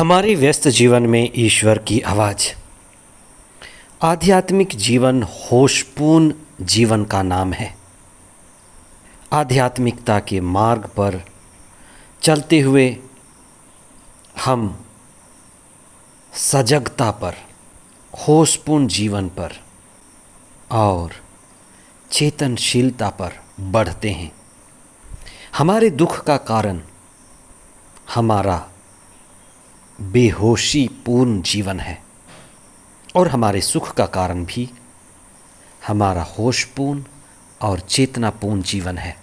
हमारे व्यस्त जीवन में ईश्वर की आवाज़। आध्यात्मिक जीवन होशपूर्ण जीवन का नाम है। आध्यात्मिकता के मार्ग पर चलते हुए हम सजगता पर, होशपूर्ण जीवन पर और चेतनशीलता पर बढ़ते हैं। हमारे दुख का कारण हमारा बेहोशी पूर्ण जीवन है और हमारे सुख का कारण भी हमारा होशपूर्ण और चेतनापूर्ण जीवन है।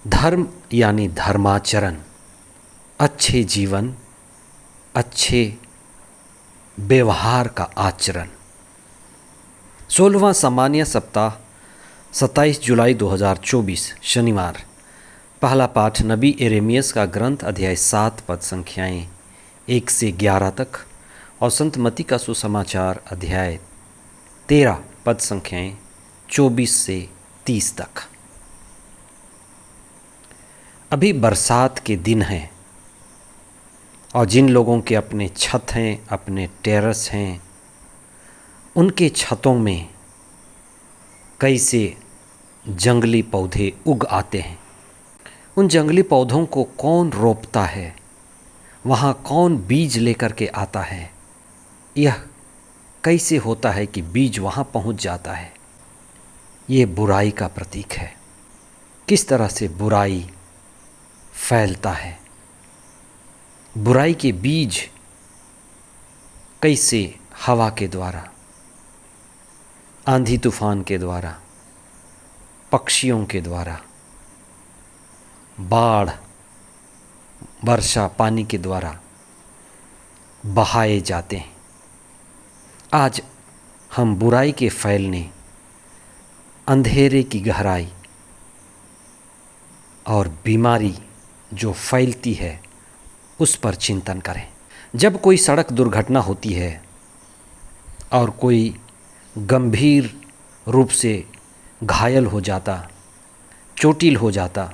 धर्म यानी धर्माचरण, अच्छे जीवन, अच्छे व्यवहार का आचरण। 16वां सामान्य सप्ताह 27 जुलाई 2024 शनिवार। पहला पाठ नबी यिर्मयाह का ग्रंथ अध्याय 7 पद संख्याएं 1 से 11 तक और संत मत्ती का सुसमाचार अध्याय 13 पद संख्याएं 24 से 30 तक। अभी बरसात के दिन हैं और जिन लोगों के अपने छत हैं, अपने टेरेस हैं, उनके छतों में कैसे जंगली पौधे उग आते हैं। उन जंगली पौधों को कौन रोपता है, वहाँ कौन बीज लेकर के आता है, यह कैसे होता है कि बीज वहाँ पहुँच जाता है। ये बुराई का प्रतीक है। किस तरह से बुराई फैलता है, बुराई के बीज कैसे हवा के द्वारा, आंधी तूफान के द्वारा, पक्षियों के द्वारा, बाढ़, वर्षा पानी के द्वारा बहाए जाते हैं। आज हम बुराई के फैलने, अंधेरे की गहराई और बीमारी जो फैलती है उस पर चिंतन करें। जब कोई सड़क दुर्घटना होती है और कोई गंभीर रूप से घायल हो जाता, चोटिल हो जाता,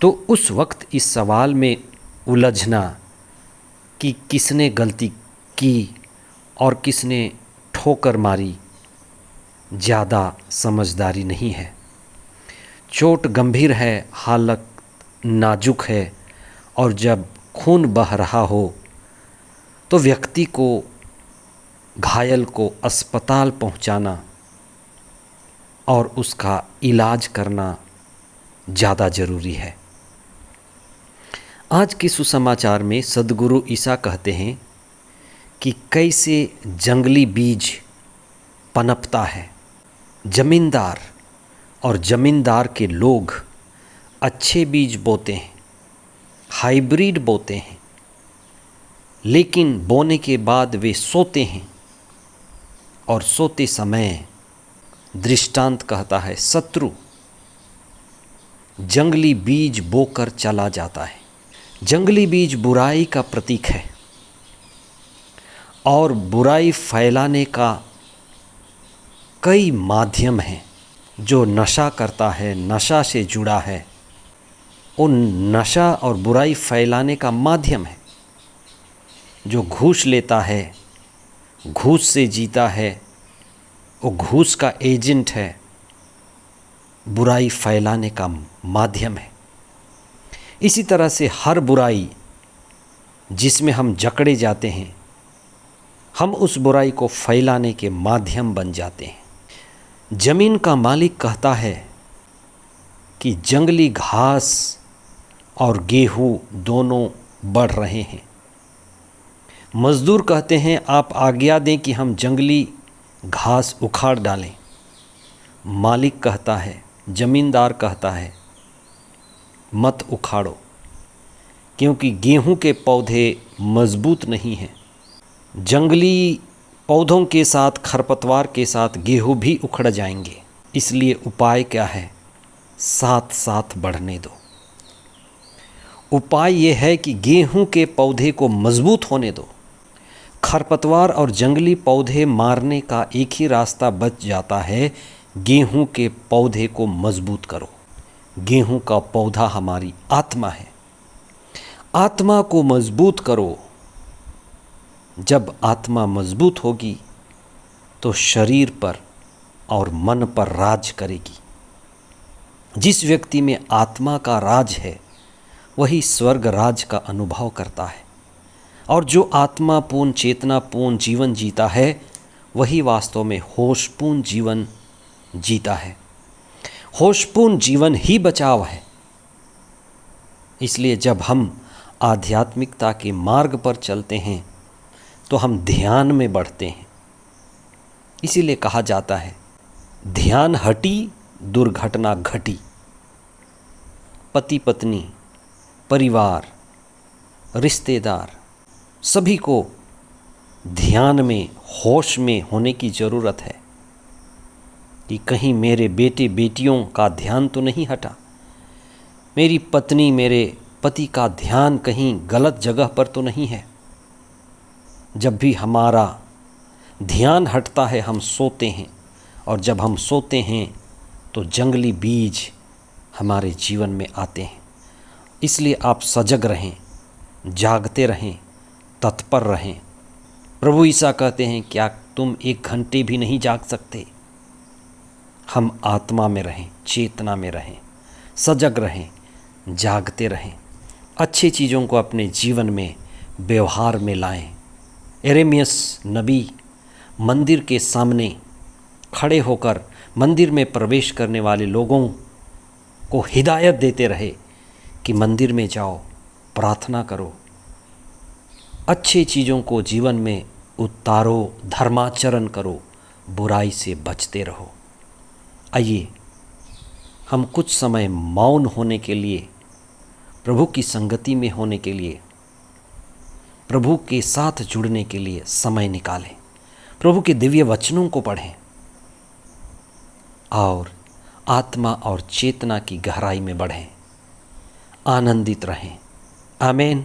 तो उस वक्त इस सवाल में उलझना कि किसने गलती की और किसने ठोकर मारी, ज़्यादा समझदारी नहीं है। चोट गंभीर है, हालत नाजुक है और जब खून बह रहा हो तो व्यक्ति को, घायल को अस्पताल पहुंचाना और उसका इलाज करना ज़्यादा ज़रूरी है। आज के सुसमाचार में सद्गुरु ईसा कहते हैं कि कैसे जंगली बीज पनपता है। जमींदार और जमींदार के लोग अच्छे बीज बोते हैं, हाइब्रिड बोते हैं, लेकिन बोने के बाद वे सोते हैं और सोते समय दृष्टांत कहता है शत्रु जंगली बीज बोकर चला जाता है। जंगली बीज बुराई का प्रतीक है और बुराई फैलाने का कई माध्यम हैं। जो नशा करता है, नशा से जुड़ा है, उन नशा और बुराई फैलाने का माध्यम है। जो घूस लेता है, घूस से जीता है, वो घूस का एजेंट है, बुराई फैलाने का माध्यम है। इसी तरह से हर बुराई जिसमें हम जकड़े जाते हैं, हम उस बुराई को फैलाने के माध्यम बन जाते हैं। ज़मीन का मालिक कहता है कि जंगली घास और गेहूँ दोनों बढ़ रहे हैं। मज़दूर कहते हैं आप आज्ञा दें कि हम जंगली घास उखाड़ डालें। मालिक कहता है, ज़मींदार कहता है मत उखाड़ो, क्योंकि गेहूं के पौधे मजबूत नहीं हैं। जंगली पौधों के साथ, खरपतवार के साथ गेहूं भी उखड़ जाएंगे। इसलिए उपाय क्या है? साथ साथ बढ़ने दो। उपाय ये है कि गेहूं के पौधे को मजबूत होने दो। खरपतवार और जंगली पौधे मारने का एक ही रास्ता बच जाता है, गेहूं के पौधे को मजबूत करो। गेहूं का पौधा हमारी आत्मा है। आत्मा को मजबूत करो। जब आत्मा मजबूत होगी तो शरीर पर और मन पर राज करेगी। जिस व्यक्ति में आत्मा का राज है वही स्वर्ग राज का अनुभव करता है, और जो आत्मापूर्ण चेतनापूर्ण जीवन जीता है वही वास्तव में होशपूर्ण जीवन जीता है। होशपूर्ण जीवन ही बचाव है। इसलिए जब हम आध्यात्मिकता के मार्ग पर चलते हैं तो हम ध्यान में बढ़ते हैं। इसीलिए कहा जाता है ध्यान हटी दुर्घटना घटी। पति पत्नी, परिवार, रिश्तेदार सभी को ध्यान में, होश में होने की ज़रूरत है कि कहीं मेरे बेटे बेटियों का ध्यान तो नहीं हटा, मेरी पत्नी, मेरे पति का ध्यान कहीं गलत जगह पर तो नहीं है। जब भी हमारा ध्यान हटता है हम सोते हैं, और जब हम सोते हैं तो जंगली बीज हमारे जीवन में आते हैं। इसलिए आप सजग रहें, जागते रहें, तत्पर रहें। प्रभु ईसा कहते हैं क्या तुम 1 घंटे भी नहीं जाग सकते? हम आत्मा में रहें, चेतना में रहें, सजग रहें, जागते रहें, अच्छी चीज़ों को अपने जीवन में व्यवहार में लाएं। यिर्मयाह नबी मंदिर के सामने खड़े होकर मंदिर में प्रवेश करने वाले लोगों को हिदायत देते रहे कि मंदिर में जाओ, प्रार्थना करो, अच्छी चीज़ों को जीवन में उतारो, धर्माचरण करो, बुराई से बचते रहो। आइए हम कुछ समय मौन होने के लिए, प्रभु की संगति में होने के लिए, प्रभु के साथ जुड़ने के लिए समय निकालें। प्रभु के दिव्य वचनों को पढ़ें और आत्मा और चेतना की गहराई में बढ़ें। आनंदित रहें। आमीन।